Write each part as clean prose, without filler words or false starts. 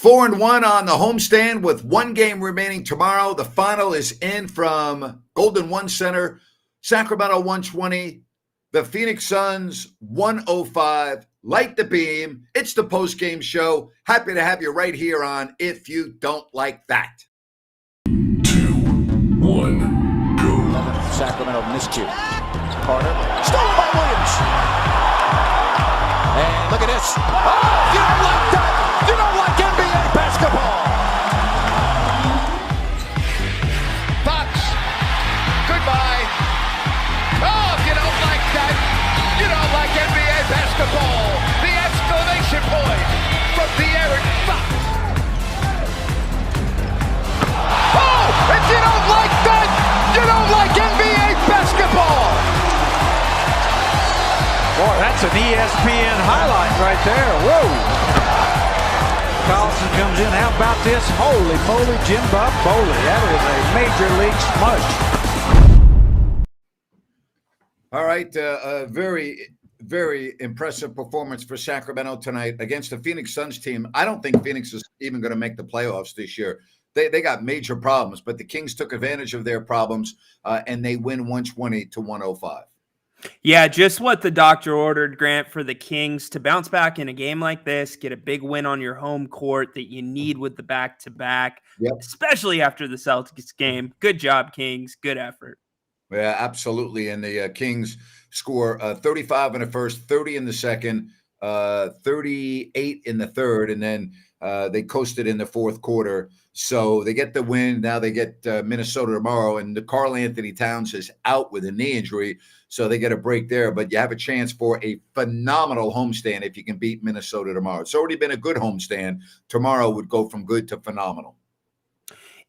4-1 on the homestand with one game remaining tomorrow. The final is in from Golden One Center, Sacramento 120, the Phoenix Suns 105. Light the beam. It's the post-game show. Happy to have you right here on If You Don't Like That. 2, 1, go. Sacramento miscue. Carter. Stolen by Williams. And look at this. Oh, you don't like that. You don't like NBA basketball. Fox. Goodbye. Oh, if you don't like that, you don't like NBA basketball. The exclamation point from De'Aaron Fox. Oh, if you don't like that, you don't like NBA basketball. Boy, that's an ESPN highlight right there. Whoa. Carlson comes in. How about this? Holy moly, Jim Bob Foley. That was a major league smudge. All right. A very, very impressive performance for Sacramento tonight against the Phoenix Suns team. I don't think Phoenix is even going to make the playoffs this year. They got major problems, but the Kings took advantage of their problems, and they win 120-105. Yeah, just what the doctor ordered, Grant, for the Kings to bounce back in a game like this, get a big win on your home court that you need with the back-to-back, especially after the Celtics game. Good job, Kings. Good effort. Yeah, absolutely. And the Kings score 35 in the first, 30 in the second, 38 in the third, and then they coasted in the fourth quarter. So they get the win. Now they get Minnesota tomorrow, and the Karl Anthony Towns is out with a knee injury, so they get a break there. But you have a chance for a phenomenal homestand if you can beat Minnesota tomorrow. It's already been a good homestand. Tomorrow would go from good to phenomenal.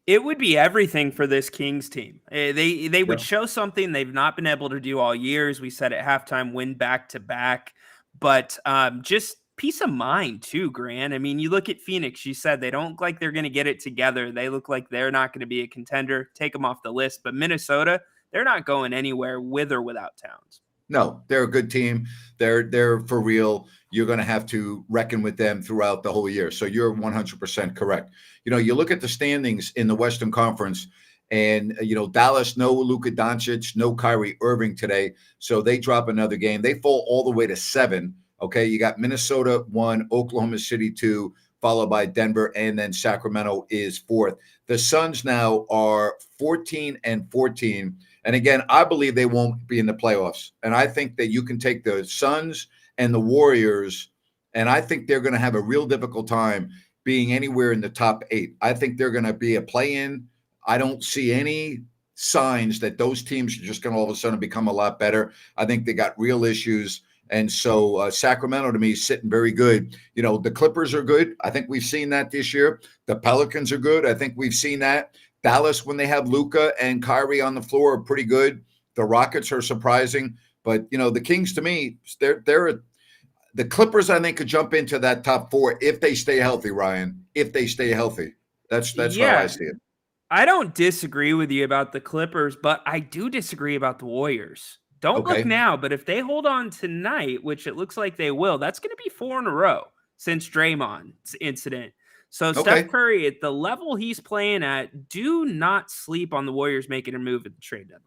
It would be everything for this Kings team. They would show something they've not been able to do all year. As we said at halftime, win back-to-back. But just peace of mind too, Grant. I mean, you look at Phoenix, you said they don't look like they're going to get it together. They look like they're not going to be a contender. Take them off the list. But Minnesota, they're not going anywhere with or without Towns. No, they're a good team. They're for real. You're going to have to reckon with them throughout the whole year. So you're 100% correct. You know, you look at the standings in the Western Conference, and, you know, Dallas, no Luka Doncic, no Kyrie Irving today. So they drop another game. They fall all the way to 7. Okay, you got Minnesota 1, Oklahoma City 2, followed by Denver, and then Sacramento is 4th. The Suns now are 14-14. And again, I believe they won't be in the playoffs. And I think that you can take the Suns and the Warriors, and I think they're going to have a real difficult time being anywhere in the top 8. I think they're going to be a play-in. I don't see any signs that those teams are just going to all of a sudden become a lot better. I think they got real issues. And so Sacramento, to me, is sitting very good. You know, the Clippers are good. I think we've seen that this year. The Pelicans are good. I think we've seen that. Dallas, when they have Luka and Kyrie on the floor, are pretty good. The Rockets are surprising. But, you know, the Kings, to me, the Clippers, I think, could jump into that top 4 if they stay healthy, Ryan, if they stay healthy. That's how I see it. I don't disagree with you about the Clippers, but I do disagree about the Warriors. Don't look now, but if they hold on tonight, which it looks like they will, that's going to be 4 in a row since Draymond's incident. So Steph Curry, at the level he's playing at, do not sleep on the Warriors making a move at the trade deadline.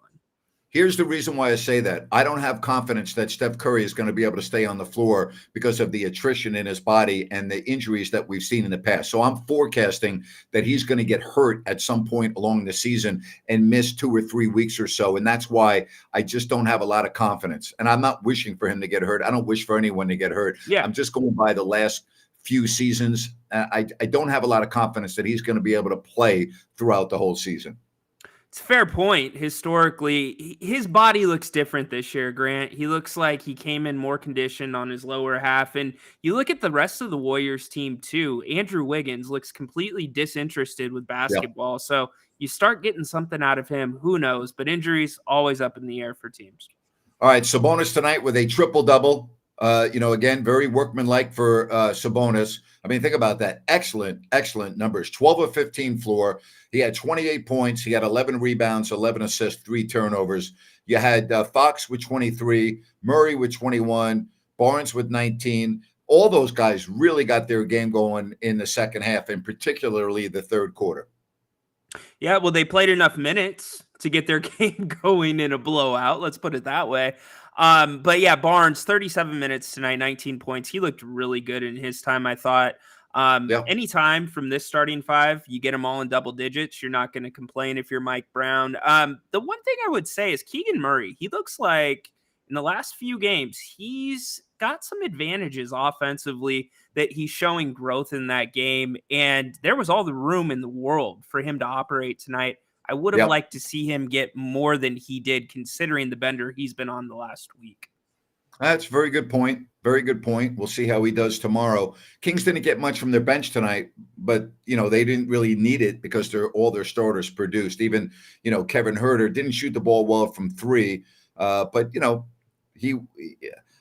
Here's the reason why I say that. I don't have confidence that Steph Curry is going to be able to stay on the floor because of the attrition in his body and the injuries that we've seen in the past. So I'm forecasting that he's going to get hurt at some point along the season and miss 2 or 3 weeks or so. And that's why I just don't have a lot of confidence. And I'm not wishing for him to get hurt. I don't wish for anyone to get hurt. Yeah. I'm just going by the last few seasons. I don't have a lot of confidence that he's going to be able to play throughout the whole season. It's a fair point. Historically, his body looks different this year, Grant. He looks like he came in more conditioned on his lower half. And you look at the rest of the Warriors team, too. Andrew Wiggins looks completely disinterested with basketball. Yeah. So you start getting something out of him. Who knows? But injuries always up in the air for teams. All right, Sabonis tonight with a triple-double. Again, very workmanlike for Sabonis. I mean, think about that. Excellent numbers. 12 of 15 floor. He had 28 points. He had 11 rebounds, 11 assists, 3 turnovers. You had Fox with 23, Murray with 21, Barnes with 19, all those guys really got their game going in the second half, and particularly the third quarter. Yeah, well, they played enough minutes to get their game going in a blowout. Let's put it that way. But yeah, Barnes, 37 minutes tonight, 19 points. He looked really good in his time, I thought. Yeah. Anytime from this starting five, you get them all in double digits. You're not going to complain if you're Mike Brown. The one thing I would say is Keegan Murray. He looks like in the last few games, he's got some advantages offensively that he's showing growth in that game. And there was all the room in the world for him to operate tonight. I would have liked to see him get more than he did, considering the bender he's been on the last week. That's a very good point. Very good point. We'll see how he does tomorrow. Kings didn't get much from their bench tonight, but, they didn't really need it because all their starters produced. Even, Kevin Huerter didn't shoot the ball well from three, but,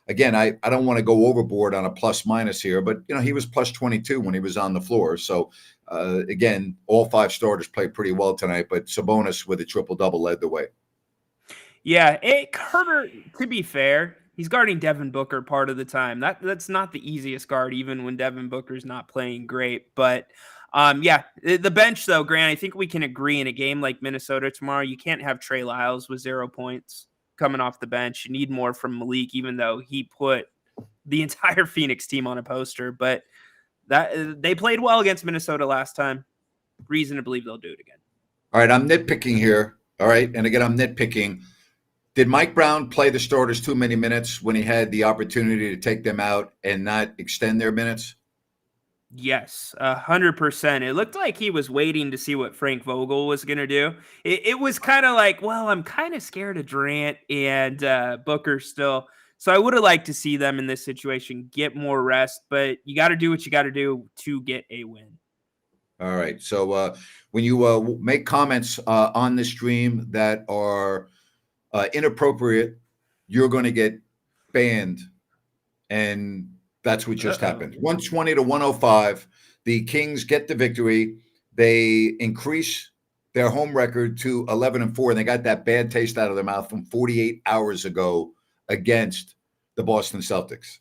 again, I don't want to go overboard on a plus minus here, but, he was plus 22 when he was on the floor. So, again, all five starters played pretty well tonight, but Sabonis with a triple-double led the way. Yeah, Huerter, to be fair, he's guarding Devin Booker part of the time. That's not the easiest guard, even when Devin Booker's not playing great. But, the bench, though, Grant, I think we can agree in a game like Minnesota tomorrow, you can't have Trey Lyles with 0 points coming off the bench. You need more from Malik, even though he put the entire Phoenix team on a poster. But they played well against Minnesota last time. Reason to believe they'll do it again. All right, I'm nitpicking here. All right, and again, I'm nitpicking. Did Mike Brown play the starters too many minutes when he had the opportunity to take them out and not extend their minutes? Yes, 100%. It looked like he was waiting to see what Frank Vogel was going to do. It was kind of like, well, I'm kind of scared of Durant and Booker still. So I would have liked to see them in this situation get more rest, but you got to do what you got to do to get a win. All right. So when you make comments on the stream that are inappropriate, you're going to get banned. And that's what just happened. 120 to 105. The Kings get the victory. They increase their home record to 11-4. And they got that bad taste out of their mouth from 48 hours ago against the Boston Celtics.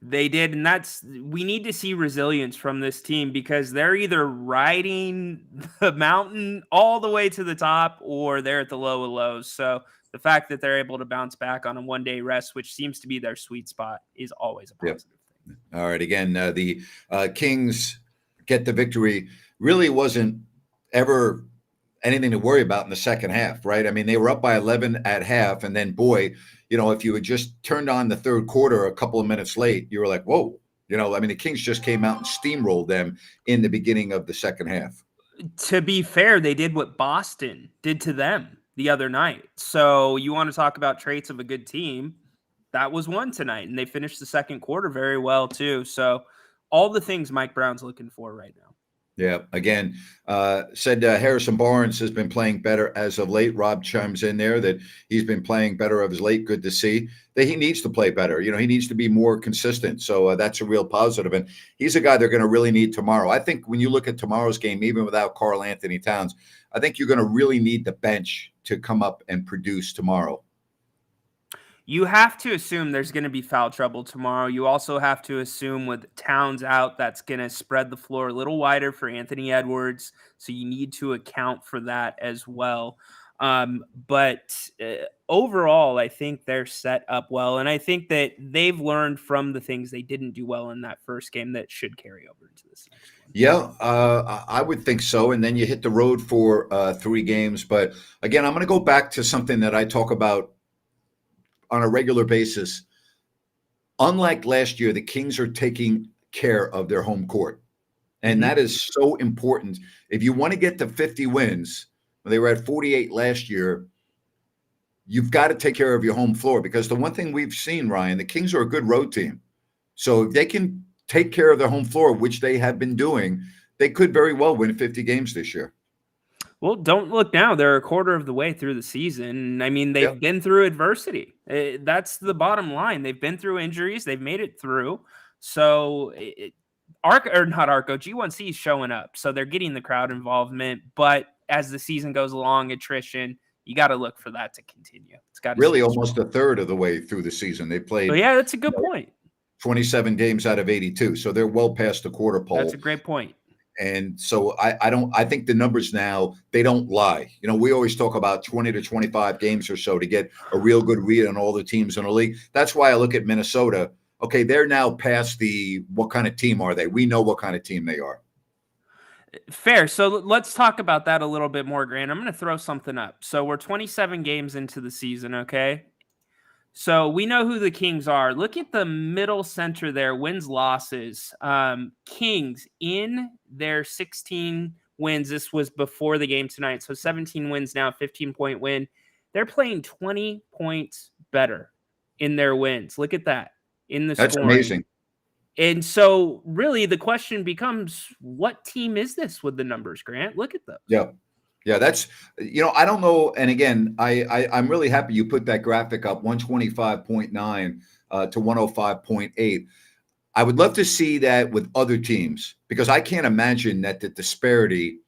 They did, and we need to see resilience from this team because they're either riding the mountain all the way to the top or they're at the low of lows. So the fact that they're able to bounce back on a one-day rest, which seems to be their sweet spot, is always a positive thing. All right, again, the Kings get the victory. Really wasn't ever anything to worry about in the second half, right? I mean, they were up by 11 at half, and then, boy, if you had just turned on the third quarter a couple of minutes late, you were like, whoa. The Kings just came out and steamrolled them in the beginning of the second half. To be fair, they did what Boston did to them the other night. So you want to talk about traits of a good team. That was one tonight, and they finished the second quarter very well, too. So all the things Mike Brown's looking for right now. Yeah, again, said Harrison Barnes has been playing better as of late. Rob chimes in there that he's been playing better of late. Good to see that he needs to play better. He needs to be more consistent. So that's a real positive. And he's a guy they're going to really need tomorrow. I think when you look at tomorrow's game, even without Karl Anthony Towns, I think you're going to really need the bench to come up and produce tomorrow. You have to assume there's going to be foul trouble tomorrow. You also have to assume with Towns out, that's going to spread the floor a little wider for Anthony Edwards. So you need to account for that as well. But overall, I think they're set up well. And I think that they've learned from the things they didn't do well in that first game that should carry over into this next one. Yeah, I would think so. And then you hit the road for 3 games. But again, I'm going to go back to something that I talk about on a regular basis. Unlike last year, the Kings are taking care of their home court. And that is so important. If you want to get to 50 wins, they were at 48 last year, you've got to take care of your home floor, because the one thing we've seen, Ryan, the Kings are a good road team. So if they can take care of their home floor, which they have been doing, they could very well win 50 games this year. Well, don't look now. They're a quarter of the way through the season. I mean, they've been through adversity. That's the bottom line. They've been through injuries. They've made it through. So G1C is showing up. So they're getting the crowd involvement. But as the season goes along, attrition, you got to look for that to continue. It's got really almost a third of the way through the season. They played. So yeah, that's a good point. 27 games out of 82. So they're well past the quarter pole. That's a great point. And so I think the numbers now, they don't lie. We always talk about 20 to 25 games or so to get a real good read on all the teams in the league. That's why I look at Minnesota. Okay, they're now past what kind of team are they? We know what kind of team they are. Fair. So let's talk about that a little bit more, Grant. I'm going to throw something up. So we're 27 games into the season, okay? So we know who the Kings are. Look at the middle center there, wins, losses. Kings in their 16 wins. This was before the game tonight. So 17 wins now, 15-point win. They're playing 20 points better in their wins. Look at that in the That's scoring. amazing. And so really the question becomes, what team is this with the numbers, Grant? Look at those. Yeah, that's, I don't know. And again, I'm really happy you put that graphic up, 125.9 to 105.8. I would love to see that with other teams, because I can't imagine that the disparity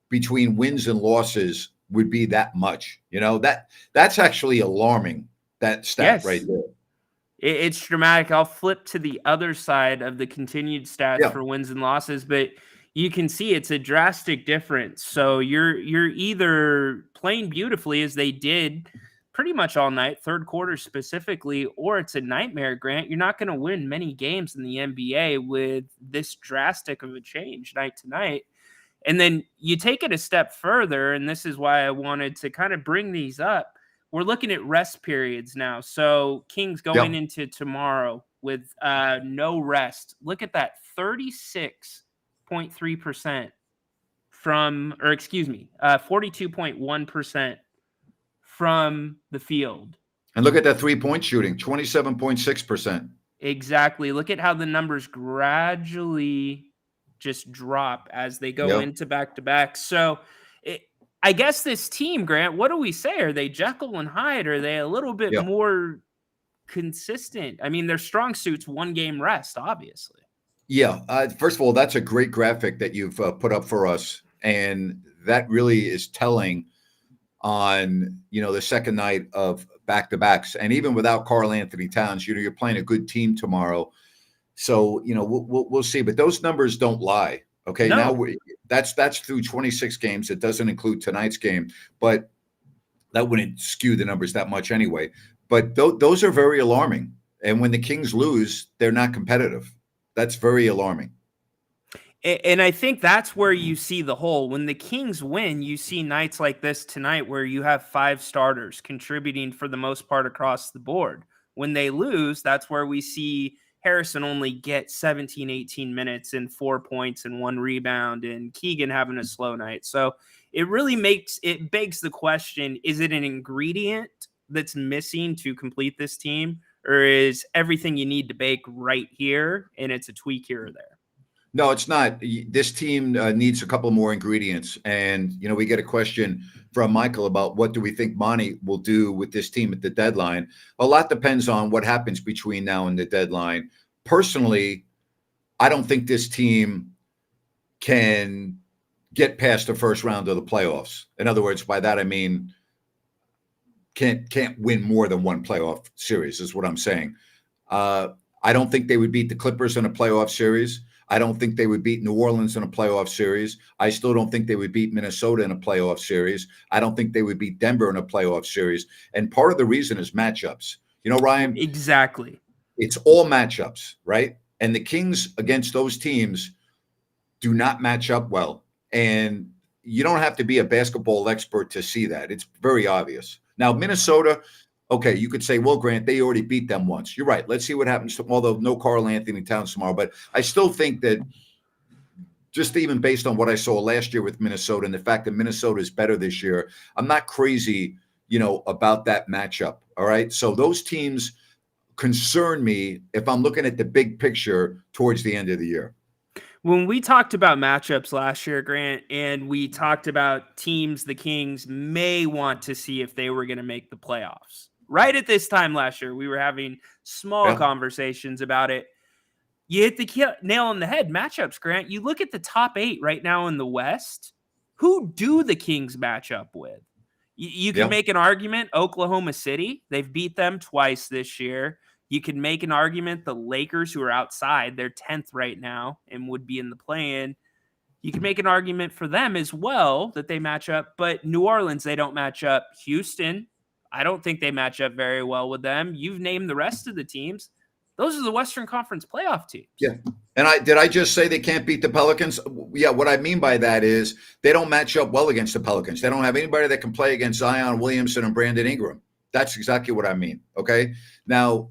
between wins and losses would be that much. That's actually alarming, that stat right there. It's dramatic. I'll flip to the other side of the continued stats for wins and losses, but you can see it's a drastic difference. So you're either playing beautifully, as they did pretty much all night, third quarter specifically, or it's a nightmare, Grant. You're not going to win many games in the NBA with this drastic of a change night to night. And then you take it a step further, and this is why I wanted to kind of bring these up. We're looking at rest periods now. So Kings going into tomorrow with no rest. Look at that, 36.3% from, or excuse me, 42.1% from the field. And look at that 3-point shooting, 27.6%. Exactly. Look at how the numbers gradually just drop as they go into back-to-back. So I guess this team, Grant, what do we say? Are they Jekyll and Hyde? Are they a little bit more consistent? I mean, their strong suit's one game rest, obviously. Yeah. First of all, that's a great graphic that you've put up for us. And that really is telling on, the second night of back-to-backs. And even without Karl Anthony Towns, you're playing a good team tomorrow. So, we'll see. But those numbers don't lie. Okay, no. Now that's through 26 games. It doesn't include tonight's game, but that wouldn't skew the numbers that much anyway. But those are very alarming. And when the Kings lose, they're not competitive. That's very alarming. And I think that's where you see the hole. When the Kings win, you see nights like this tonight where you have 5 starters contributing for the most part across the board. When they lose, that's where we see Harrison only get 17, 18 minutes and 4 points and 1 rebound, and Keegan having a slow night. So it really begs the question, is it an ingredient that's missing to complete this team, or is everything you need to bake right here and it's a tweak here or there? No, it's not. This team needs a couple more ingredients. And, we get a question from Michael about what do we think Monty will do with this team at the deadline. A lot depends on what happens between now and the deadline. Personally, I don't think this team can get past the first round of the playoffs. In other words, by that I mean can't win more than one playoff series is what I'm saying. I don't think they would beat the Clippers in a playoff series. I don't think they would beat New Orleans in a playoff series. I still don't think they would beat Minnesota in a playoff series. I don't think they would beat Denver in a playoff series. And part of the reason is matchups. Ryan? Exactly. It's all matchups, right? And the Kings against those teams do not match up well. And you don't have to be a basketball expert to see that. It's very obvious. Now, Minnesota, okay, you could say, well, Grant, they already beat them once. You're right. Let's see what happens, although no Karl Anthony Towns tomorrow. But I still think that just even based on what I saw last year with Minnesota and the fact that Minnesota is better this year, I'm not crazy, about that matchup. All right. So those teams concern me if I'm looking at the big picture towards the end of the year. When we talked about matchups last year, Grant, and we talked about teams the Kings may want to see if they were going to make the playoffs. Right at this time last year, we were having small conversations about it. You hit the nail on the head. Matchups, Grant. You look at the top 8 right now in the West. Who do the Kings match up with? You can make an argument. Oklahoma City, they've beat them twice this year. You could make an argument the Lakers, who are outside, they're 10th right now and would be in the play-in. You can make an argument for them as well that they match up, but New Orleans, they don't match up. Houston, I don't think they match up very well with them. You've named the rest of the teams. Those are the Western Conference playoff teams. Yeah. And did I just say they can't beat the Pelicans? Yeah, what I mean by that is they don't match up well against the Pelicans. They don't have anybody that can play against Zion Williamson and Brandon Ingram. That's exactly what I mean, okay? Now,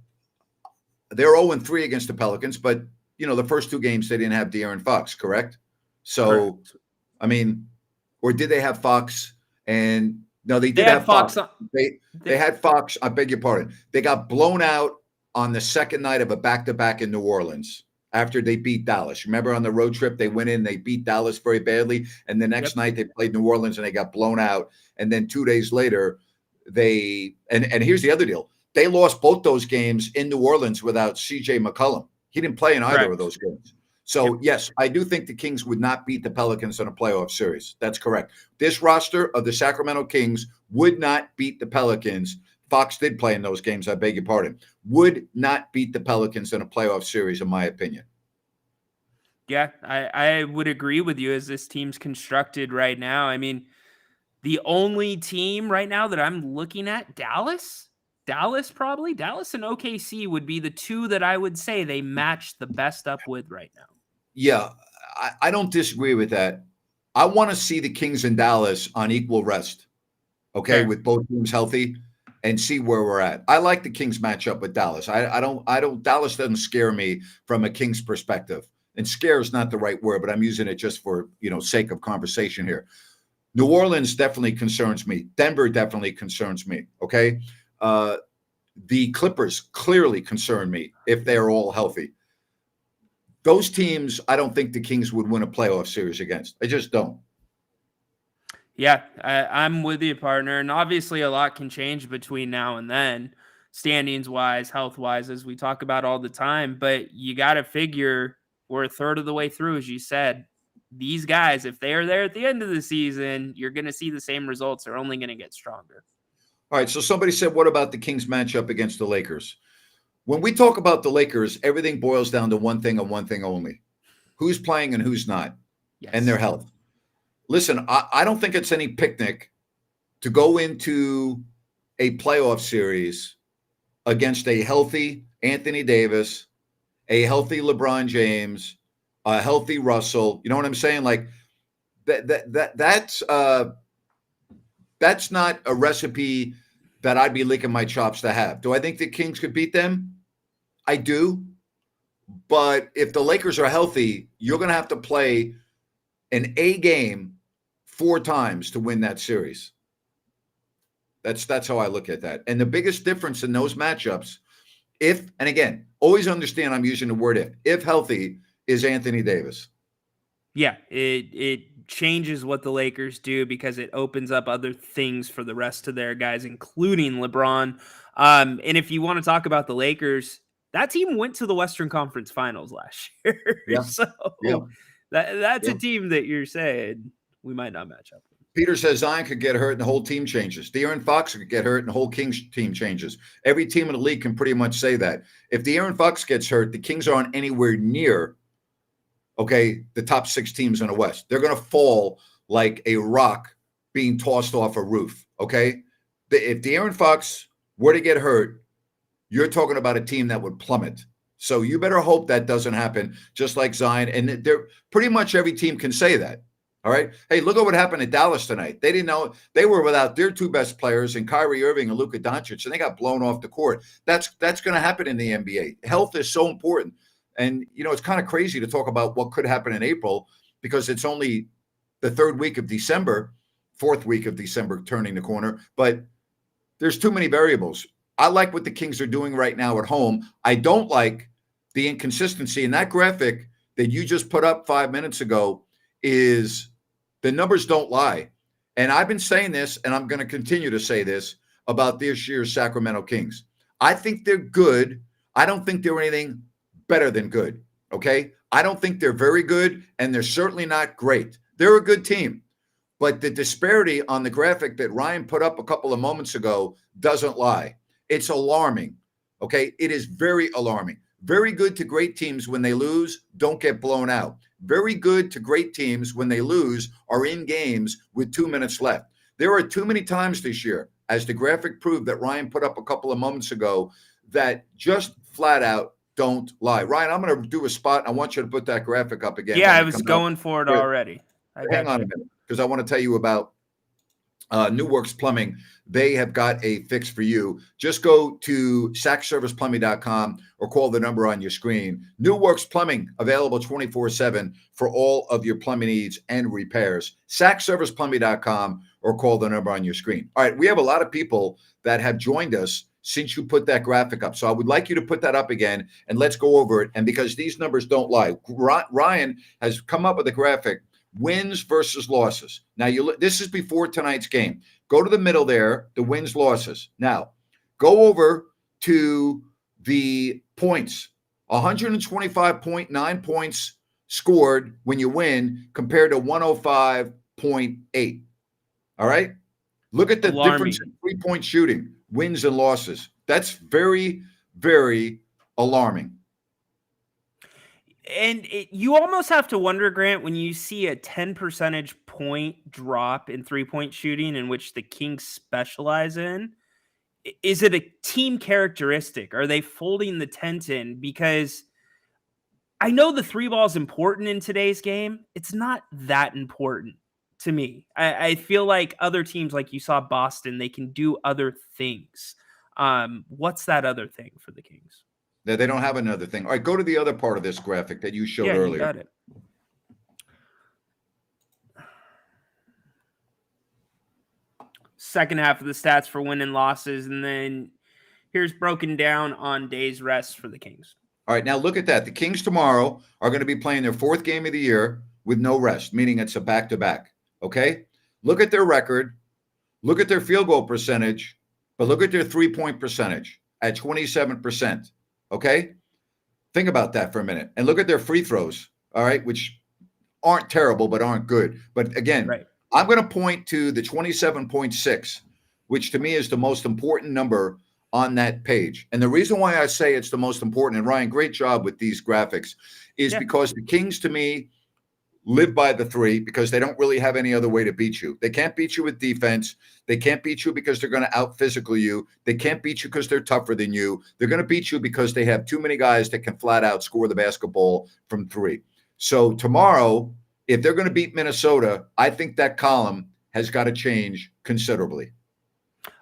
they're 0-3 against the Pelicans, but, the first 2 games they didn't have De'Aaron Fox, correct? So, correct. I mean, or did they have Fox? And no, they did have Fox. They had Fox. I beg your pardon. They got blown out on the second night of a back-to-back in New Orleans after they beat Dallas. Remember on the road trip, they went in, they beat Dallas very badly. And the next night they played New Orleans and they got blown out. And then 2 days later, and here's the other deal. They lost both those games in New Orleans without CJ McCollum. He didn't play in either of those games. So, yes, I do think the Kings would not beat the Pelicans in a playoff series. That's correct. This roster of the Sacramento Kings would not beat the Pelicans. Fox did play in those games, I beg your pardon. Would not beat the Pelicans in a playoff series, in my opinion. Yeah, I would agree with you as this team's constructed right now. I mean, the only team right now that I'm looking at, Dallas probably. Dallas and OKC would be the 2 that I would say they match the best up with right now. Yeah, I don't disagree with that. I want to see the Kings and Dallas on equal rest, okay, with both teams healthy, and see where we're at. I like the Kings matchup with Dallas. I don't. Dallas doesn't scare me from a Kings perspective, and scare is not the right word, but I'm using it just for sake of conversation here. New Orleans definitely concerns me. Denver definitely concerns me. Okay, the Clippers clearly concern me if they're all healthy. Those teams, I don't think the Kings would win a playoff series against. I just don't. Yeah, I'm with you, partner. And obviously a lot can change between now and then, standings-wise, health-wise, as we talk about all the time. But you got to figure we're a third of the way through, as you said. These guys, if they are there at the end of the season, you're going to see the same results. They're only going to get stronger. All right, so somebody said, what about the Kings matchup against the Lakers? When we talk about the Lakers, everything boils down to one thing and one thing only. Who's playing and who's not, and their health. Listen, I don't think it's any picnic to go into a playoff series against a healthy Anthony Davis, a healthy LeBron James, a healthy Russell. You know what I'm saying? Like that's not a recipe that I'd be licking my chops to have. Do I think the Kings could beat them? I do. But if the Lakers are healthy, you're going to have to play an A game 4 times to win that series. That's how I look at that. And the biggest difference in those matchups, and again, always understand I'm using the word if healthy, is Anthony Davis. Yeah, it changes what the Lakers do because it opens up other things for the rest of their guys, including LeBron. And if you want to talk about the Lakers, that team went to the Western Conference Finals last year. Yeah. So that's a team that you're saying we might not match up with. Peter says Zion could get hurt and the whole team changes. De'Aaron Fox could get hurt and the whole Kings team changes. Every team in the league can pretty much say that. If De'Aaron Fox gets hurt, the Kings aren't anywhere near the top 6 teams in the West. They're going to fall like a rock being tossed off a roof, okay? If De'Aaron Fox were to get hurt, you're talking about a team that would plummet. So you better hope that doesn't happen, just like Zion. And they're pretty much every team can say that, all right? Hey, look at what happened at Dallas tonight. They didn't know. They were without their 2 best players, and Kyrie Irving and Luka Doncic, and they got blown off the court. That's going to happen in the NBA. Health is so important. And, it's kind of crazy to talk about what could happen in April because it's only the 3rd week of December, 4th week of December, turning the corner. But there's too many variables. I like what the Kings are doing right now at home. I don't like the inconsistency. And that graphic that you just put up 5 minutes ago is the numbers don't lie. And I've been saying this, and I'm going to continue to say this about this year's Sacramento Kings. I think they're good. I don't think they're anything better than good, okay? I don't think they're very good, and they're certainly not great. They're a good team. But the disparity on the graphic that Ryan put up a couple of moments ago doesn't lie. It's alarming, Okay, it is very alarming. Very good to great teams when they lose, don't get blown out. Very good to great teams when they lose are in games with 2 minutes left. There are too many times this year, as the graphic proved that Ryan put up a couple of moments ago, that just flat out don't lie. Ryan, I'm going to do a spot. I want you to put that graphic up again. Yeah, I was going for it already. Hang on a minute, because I want to tell you about New Works Plumbing. They have got a fix for you. Just go to sackserviceplumbing.com or call the number on your screen. New Works Plumbing, available 24/7 for all of your plumbing needs and repairs. sackserviceplumbing.com or call the number on your screen. All right, we have a lot of people that have joined us since you put that graphic up. So I would like you to put that up again and let's go over it. And because these numbers don't lie, Ryan has come up with a graphic. Wins versus losses. Now, this is before tonight's game. Go to the middle there, the wins, losses. Now, go over to the points. 125.9 points scored when you win compared to 105.8. All right? Look at the difference in three-point shooting, wins and losses. That's very, very alarming. And you almost have to wonder, Grant, when you see a 10 percentage point drop in three-point shooting, in which the Kings specialize in, is it a team characteristic? Are they folding the tent in? Because I know the three ball is important in today's game. It's not that important to me. I feel like other teams, like you saw Boston, they can do other things. What's that other thing for the Kings? They don't have another thing. All right, go to the other part of this graphic that you showed earlier. You got it. Second half of the stats for win and losses, and then here's broken down on days rest for the Kings. All right, now look at that. The Kings tomorrow are going to be playing their fourth game of the year with no rest, meaning it's a back-to-back, okay? Look at their record. Look at their field goal percentage, but look at their three-point percentage at 27%. Okay, think about that for a minute and look at their free throws. All right, which aren't terrible, but aren't good. But again, right. I'm going to point to the 27.6, which to me is the most important number on that page. And the reason why I say it's the most important, and Ryan, great job with these graphics, is because the Kings to me live by the three because they don't really have any other way to beat you. They can't beat you with defense. They can't beat you because they're going to out-physical you. They can't beat you because they're tougher than you. They're going to beat you because they have too many guys that can flat out score the basketball from three. So tomorrow, if they're going to beat Minnesota, I think that column has got to change considerably.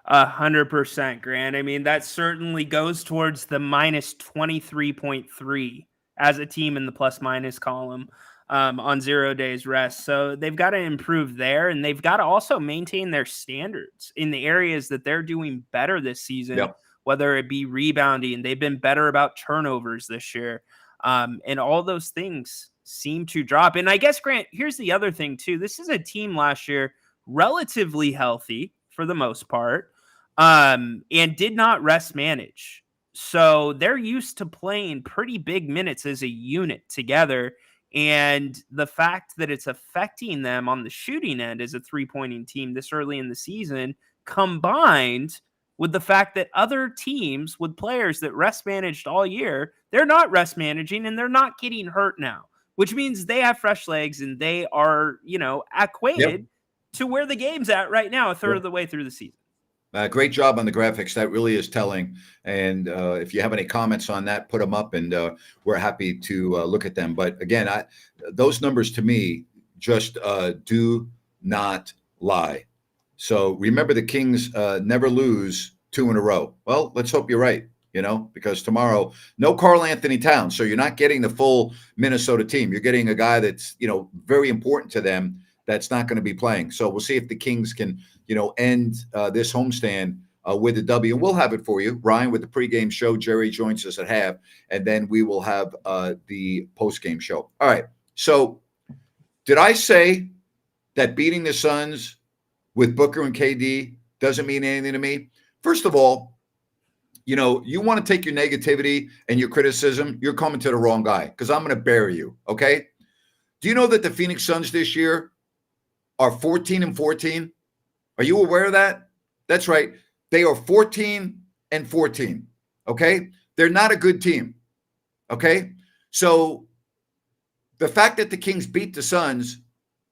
100%, Grant. I mean, that certainly goes towards the minus 23.3 as a team in the plus-minus column. On 0 days rest. So they've got to improve there, and they've got to also maintain their standards in the areas that they're doing better this season, whether it be rebounding. They've been better about turnovers this year. And all those things seem to drop. And I guess, Grant, here's the other thing too. This is a team last year, relatively healthy for the most part, and did not rest manage. So they're used to playing pretty big minutes as a unit together. And the fact that it's affecting them on the shooting end as a three-pointing team this early in the season, combined with the fact that other teams with players that rest managed all year, they're not rest managing and they're not getting hurt now, which means they have fresh legs and they are, acquainted to where the game's at right now, a third of the way through the season. Great job on the graphics. That really is telling. And if you have any comments on that, put them up, and we're happy to look at them. But again, those numbers to me just do not lie. So remember, the Kings never lose 2 in a row. Well, let's hope you're right, because tomorrow, no Karl Anthony Towns. So you're not getting the full Minnesota team. You're getting a guy that's, very important to them that's not going to be playing. So we'll see if the Kings can, end this homestand with a W. And we'll have it for you, Ryan, with the pregame show. Jerry joins us at half, and then we will have the postgame show. All right. So did I say that beating the Suns with Booker and KD doesn't mean anything to me? First of all, you want to take your negativity and your criticism, you're coming to the wrong guy, because I'm going to bury you, okay? Do you know that the Phoenix Suns this year are 14-14? Are you aware of that? That's right. They are 14-14, Okay? They're not a good team. Okay? So the fact that the Kings beat the Suns,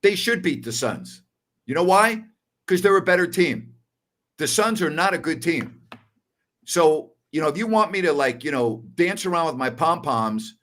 they should beat the Suns. You know why? Because they're a better team. The Suns are not a good team. So, if you want me to dance around with my pom-poms,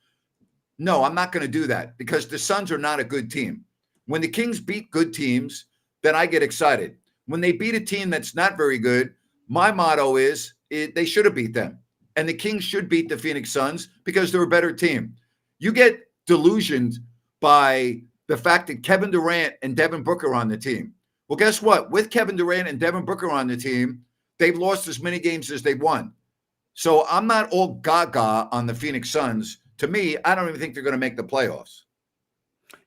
no, I'm not going to do that because the Suns are not a good team. When the Kings beat good teams, then I get excited. When they beat a team that's not very good, my motto is they should have beat them. And the Kings should beat the Phoenix Suns because they're a better team. You get delusioned by the fact that Kevin Durant and Devin Booker are on the team. Well, guess what? With Kevin Durant and Devin Booker on the team, they've lost as many games as they've won. So I'm not all gaga on the Phoenix Suns. To me, I don't even think they're going to make the playoffs.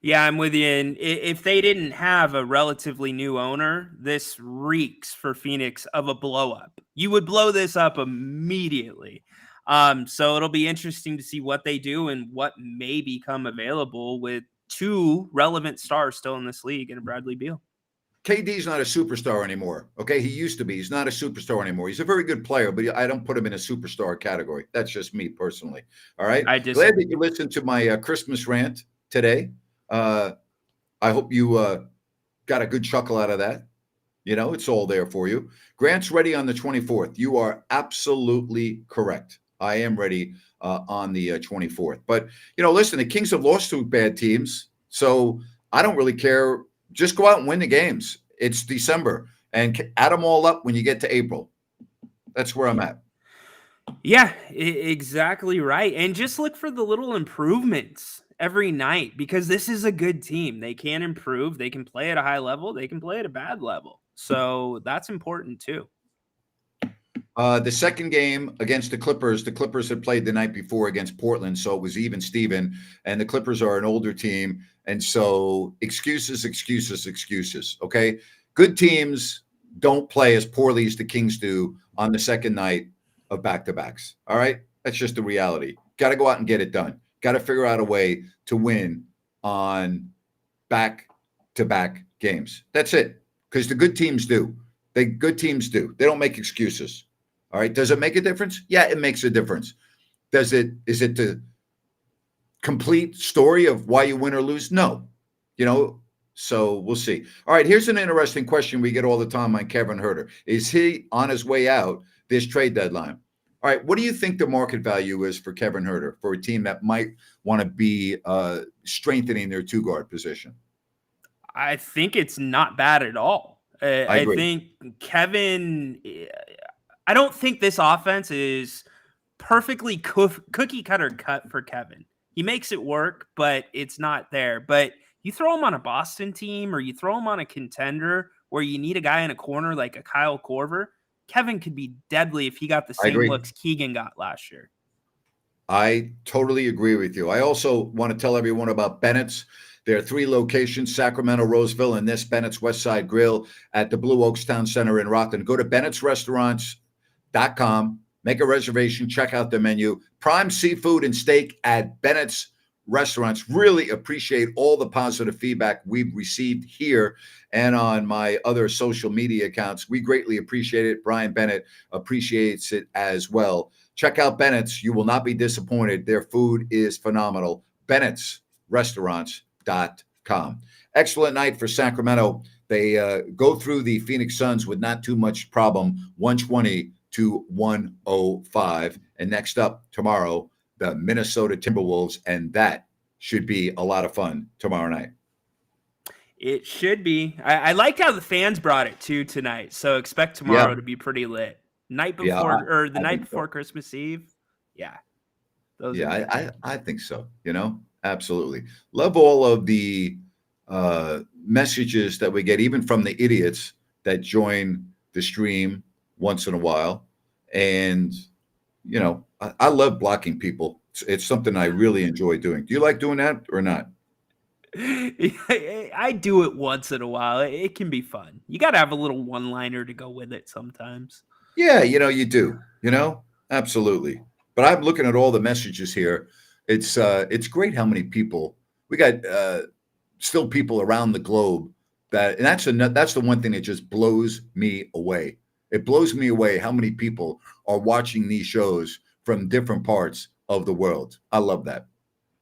Yeah, I'm with you. And if they didn't have a relatively new owner, this reeks for Phoenix of a blow up. You would blow this up immediately. So it'll be interesting to see what they do and what may become available with two relevant stars still in this league and Bradley Beal. KD's not a superstar anymore. Okay, he used to be. He's not a superstar anymore. He's a very good player, but I don't put him in a superstar category. That's just me personally. All right. Glad that you listened to my Christmas rant today. I hope you got a good chuckle out of that. It's all there for you. Grant's ready on the 24th. You are absolutely correct. I am ready on the 24th. But, listen, the Kings have lost to bad teams, so I don't really care. Just go out and win the games. It's December, and add them all up when you get to April. That's where I'm at. Yeah, exactly right. And just look for the little improvements every night because this is a good team. They can improve. They can play at a high level. They can play at a bad level. So that's important too. The second game against the Clippers had played the night before against Portland, so it was even Steven, and the Clippers are an older team, and so excuses, okay? Good teams don't play as poorly as the Kings do on the second night of back-to-backs, all right? That's just the reality. Got to go out and get it done. Got to figure out a way to win on back-to-back games. That's it, because the good teams do. They don't make excuses. All right. Does it make a difference? Yeah, it makes a difference. Is it the complete story of why you win or lose? No. So we'll see. All right. Here's an interesting question we get all the time on Kevin Huerter. Is he on his way out this trade deadline? All right. What do you think the market value is for Kevin Huerter for a team that might want to be strengthening their two-guard position? I think it's not bad at all. I think Kevin, I don't think this offense is perfectly cookie cutter cut for Kevin. He makes it work, but it's not there. But you throw him on a Boston team or you throw him on a contender where you need a guy in a corner like a Kyle Korver, Kevin could be deadly if he got the same looks Keegan got last year. I totally agree with you. I also want to tell everyone about Bennett's. There are 3 locations, Sacramento, Roseville, and this Bennett's West Side Grill at the Blue Oaks Town Center in Rockland. Go to Bennett'sRestaurants.com, make a reservation, check out the menu. Prime seafood and steak at Bennett's Restaurants. Really appreciate all the positive feedback we've received here and on my other social media accounts. We greatly appreciate it. Brian Bennett appreciates it as well. Check out Bennett's. You will not be disappointed. Their food is phenomenal. Bennett's Restaurants.com. Excellent night for Sacramento. They go through the Phoenix Suns with not too much problem, 120-105. And next up tomorrow, the Minnesota Timberwolves, and that should be a lot of fun tomorrow night. It should be. I liked how the fans brought it too tonight. So expect tomorrow to be pretty lit. Night before night before Christmas Eve. Yeah. I think so. Absolutely. Love all of the messages that we get, even from the idiots that join the stream once in a while. And, I love blocking people. It's something I really enjoy doing. Do you like doing that or not? I do it once in a while. It can be fun. You got to have a little one-liner to go with it sometimes. Yeah, you do. Absolutely. But I'm looking at all the messages here. It's great how many people we got. Still people around the globe and that's the one thing that just blows me away. It blows me away how many people are watching these shows from different parts of the world. I love that.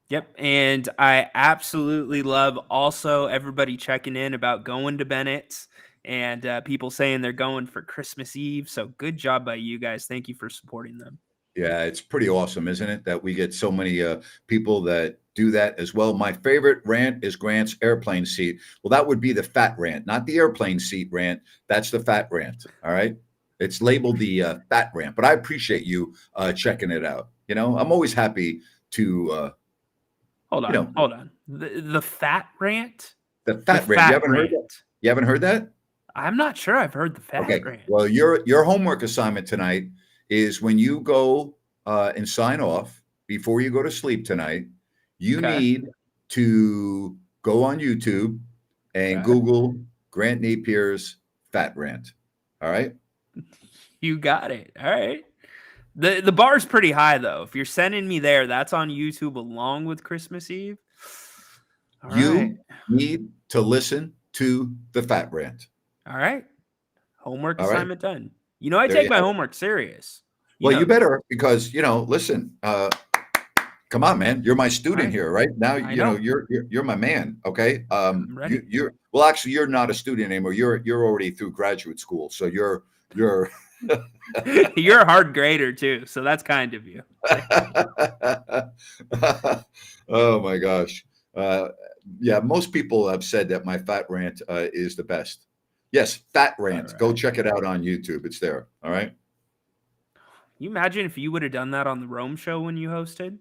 Yep. And I absolutely love also everybody checking in about going to Bennett's and people saying they're going for Christmas Eve. So good job by you guys. Thank you for supporting them. Yeah, it's pretty awesome, isn't it? That we get so many people that do that as well. My favorite rant is Grant's airplane seat. Well, that would be the fat rant, not the airplane seat rant. That's the fat rant. All right. It's labeled the fat rant, but I appreciate you checking it out. I'm always happy to, Hold on. The fat rant? the fat rant. Fat You haven't heard rant. that? You haven't heard that? I'm not sure I've heard the fat Okay. rant. Well, your homework assignment tonight is when you go and sign off before you go to sleep tonight, you Okay. need to go on YouTube and Okay. Google Grant Napier's fat rant. All right. You got it. All right. The bar's pretty high though. If you're sending me there, that's on YouTube along with Christmas Eve. All You right. need to listen to the fat rant. All right. Homework All right. assignment done. I There take you my have it. homework serious. Well, you better, because listen, come on, man. You're my student Right. here, right? Now, I know. you're my man. Okay. I'm ready. Well, actually, you're not a student anymore. You're already through graduate school. So you're You're a hard grader too, so that's kind of you. Oh my gosh. Yeah, most people have said that my fat rant is the best. Yes, fat rant. All Go right. check it out on YouTube. It's there. All right. You imagine if you would have done that on the Rome show when you hosted?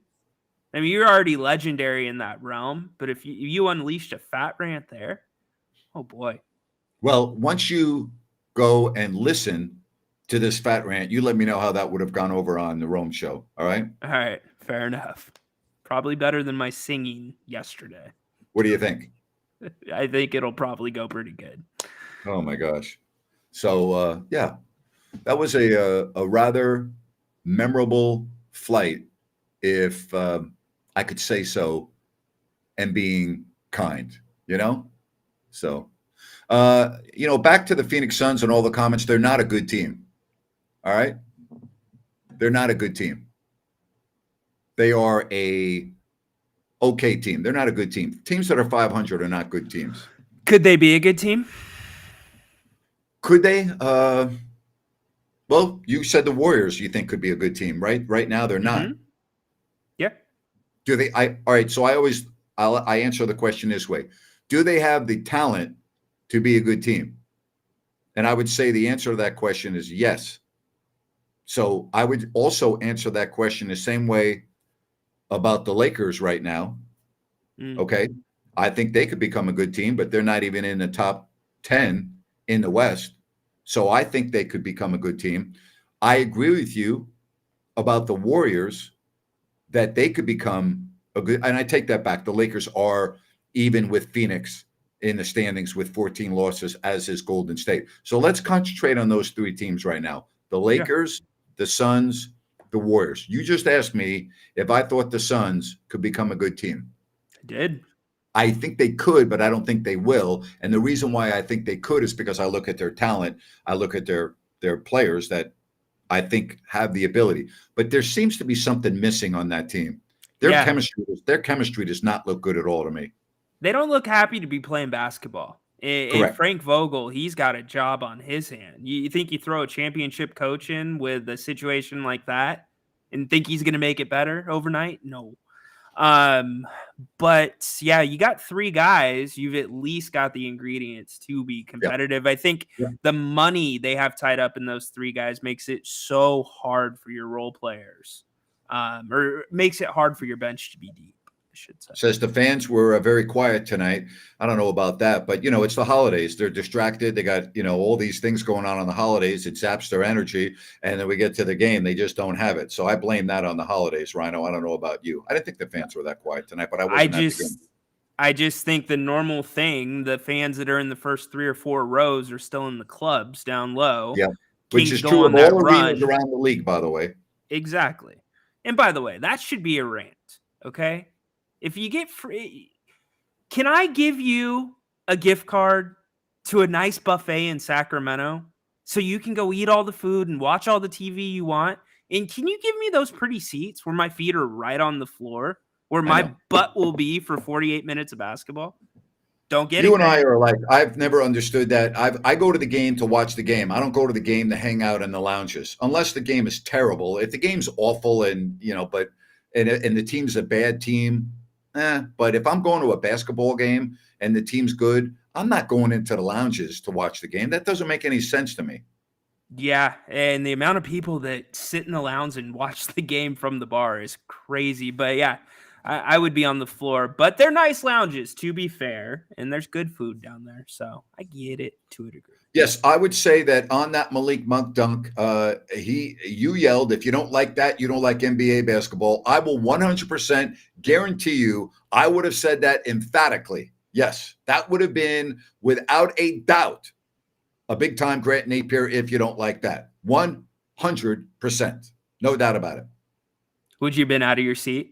I mean, you're already legendary in that realm, but if you unleashed a fat rant there, oh boy. Well, once you go and listen to this fat rant, you let me know how that would have gone over on the Rome show. All right. All right, fair enough. Probably better than my singing yesterday. What do you think? I think it'll probably go pretty good. Oh my gosh. So yeah, that was a rather memorable flight, if I could say so, and being kind, So, back to the Phoenix Suns and all the comments. They're not a good team. All right. They're not a good team. They are a okay team. They're not a good team. Teams that are 500 are not good teams. Could they be a good team? Could they? Well, you said the Warriors you think could be a good team, right? Right now they're not. Yeah. Do they? All right. So I answer the question this way: do they have the talent to be a good team? And I would say the answer to that question is yes. So I would also answer that question the same way about the Lakers right now. Okay. I think they could become a good team, but they're not even in the top 10 in the West. So I think they could become a good team. I agree with you about the Warriors, that they could become a good, and I take that back. The Lakers are even with Phoenix in the standings with 14 losses, as is Golden State. So let's concentrate on those three teams right now. The Lakers, the Suns, the Warriors. You just asked me if I thought the Suns could become a good team. I did. I think they could, but I don't think they will. And the reason why I think they could is because I look at their talent. I look at their players that I think have the ability. But there seems to be something missing on that team. Their chemistry does not look good at all to me. They don't look happy to be playing basketball. And Frank Vogel, he's got a job on his hand. You think you throw a championship coach in with a situation like that and think he's going to make it better overnight? No. But yeah, you got three guys. You've at least got the ingredients to be competitive. I think the money they have tied up in those three guys makes it so hard for your role players, or makes it hard for your bench to be deep, I should say. Says the fans were very quiet tonight. I don't know about that, but it's the holidays. They're distracted. They got all these things going on the holidays. It zaps their energy, and then we get to the game, they just don't have it. So I blame that on the holidays, Rhino. I don't know about you. I didn't think the fans were that quiet tonight, but I just think the normal thing, the fans that are in the first 3 or 4 rows are still in the clubs down low. Yeah, which is go true on of that all run. arenas around the league, by the way. Exactly. And by the way, that should be a rant, okay? If you get free, can I give you a gift card to a nice buffet in Sacramento so you can go eat all the food and watch all the TV you want And can you give me those pretty seats where my feet are right on the floor, where my butt will be for 48 minutes of basketball? Don't get it. You and I are like, I've never understood that. I go to the game to watch the game. I don't go to the game to hang out in the lounges unless the game is terrible. If the game's awful and the team's a bad team, but if I'm going to a basketball game and the team's good, I'm not going into the lounges to watch the game. That doesn't make any sense to me. Yeah, and the amount of people that sit in the lounge and watch the game from the bar is crazy. But yeah, I would be on the floor. But they're nice lounges, to be fair, and there's good food down there. So I get it to a degree. Yes, I would say that on that Malik Monk dunk, you yelled, if you don't like that, you don't like NBA basketball. I will 100% guarantee you I would have said that emphatically. Yes, that would have been, without a doubt, a big-time Grant Napier if you don't like that. 100%. No doubt about it. Would you have been out of your seat?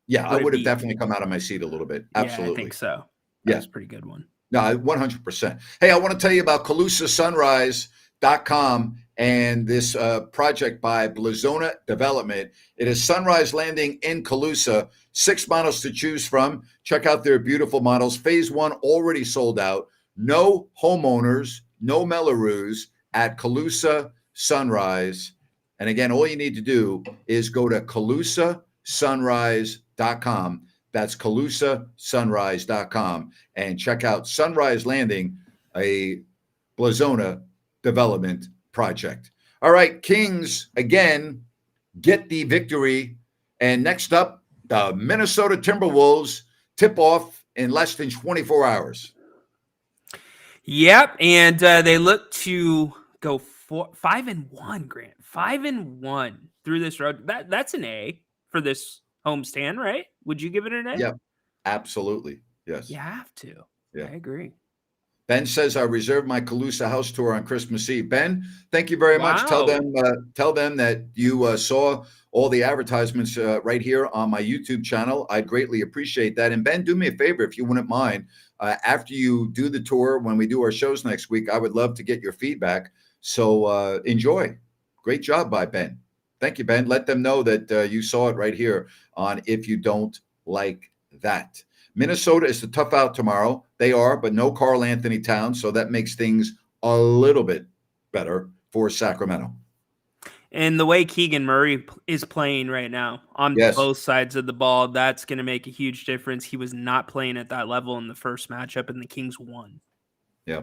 Yeah, I would have definitely come out of my seat a little bit. Absolutely. Yeah, I think so. Yeah. That's a pretty good one. No, 100%. Hey, I want to tell you about CalusaSunrise.com and this project by Blazona Development. It is Sunrise Landing in Calusa. 6 models to choose from. Check out their beautiful models. Phase 1 already sold out. No homeowners, no Mellorews at Calusa Sunrise. And again, all you need to do is go to CalusaSunrise.com. That's CalusaSunrise.com and check out Sunrise Landing, a Blazona development project. All right, Kings again get the victory. And next up, the Minnesota Timberwolves tip off in less than 24 hours. Yep, and they look to go 5-1, Grant. 5-1 through this road. That's an A for this homestand, right? Would you give it an A? Yep, absolutely. Yes. You have to. Yeah. I agree. Ben says, I reserved my Calusa house tour on Christmas Eve. Ben, thank you very much. Tell them that you saw all the advertisements right here on my YouTube channel. I'd greatly appreciate that. And Ben, do me a favor, if you wouldn't mind. After you do the tour, when we do our shows next week, I would love to get your feedback. So enjoy. Great job by Ben. Thank you, Ben. Let them know that you saw it right here on If You Don't Like That. Minnesota is the tough out tomorrow. They are, but no Karl Anthony Towns, so that makes things a little bit better for Sacramento. And the way Keegan Murray is playing right now on both sides of the ball, that's going to make a huge difference. He was not playing at that level in the first matchup, and the Kings won. Yeah.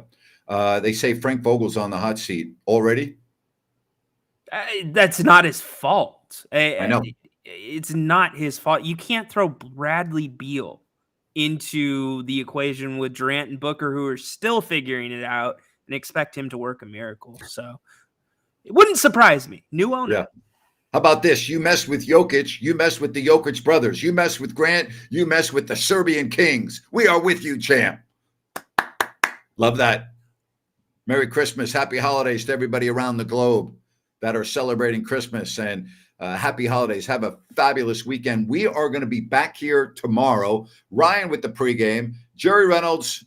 They say Frank Vogel's on the hot seat already. That's not his fault. I know. It's not his fault. You can't throw Bradley Beal into the equation with Durant and Booker, who are still figuring it out, and expect him to work a miracle. So it wouldn't surprise me. New owner. Yeah. How about this? You mess with Jokic, you mess with the Jokic brothers, you mess with Grant, you mess with the Serbian Kings. We are with you, champ. Love that. Merry Christmas. Happy holidays to everybody around the globe that are celebrating Christmas, and happy holidays. Have a fabulous weekend. We are going to be back here tomorrow. Ryan with the pregame, Jerry Reynolds,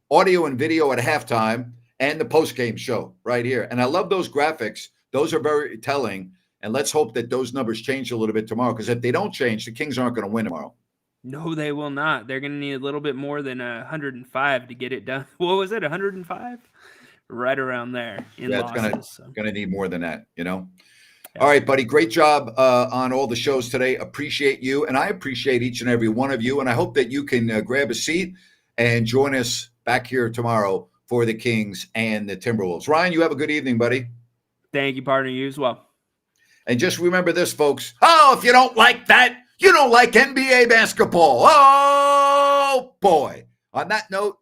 audio and video at halftime, and the postgame show right here. And I love those graphics. Those are very telling. And let's hope that those numbers change a little bit tomorrow, because if they don't change, the Kings aren't going to win tomorrow. No, they will not. They're going to need a little bit more than 105 to get it done. What was it, 105? Right around there in losses. It's going to need more than that, you know? Yeah. All right, buddy. Great job on all the shows today. Appreciate you, and I appreciate each and every one of you, and I hope that you can grab a seat and join us back here tomorrow for the Kings and the Timberwolves. Ryan, you have a good evening, buddy. Thank you, partner. You as well. And just remember this, folks. Oh, if you don't like that, you don't like NBA basketball. Oh, boy. On that note,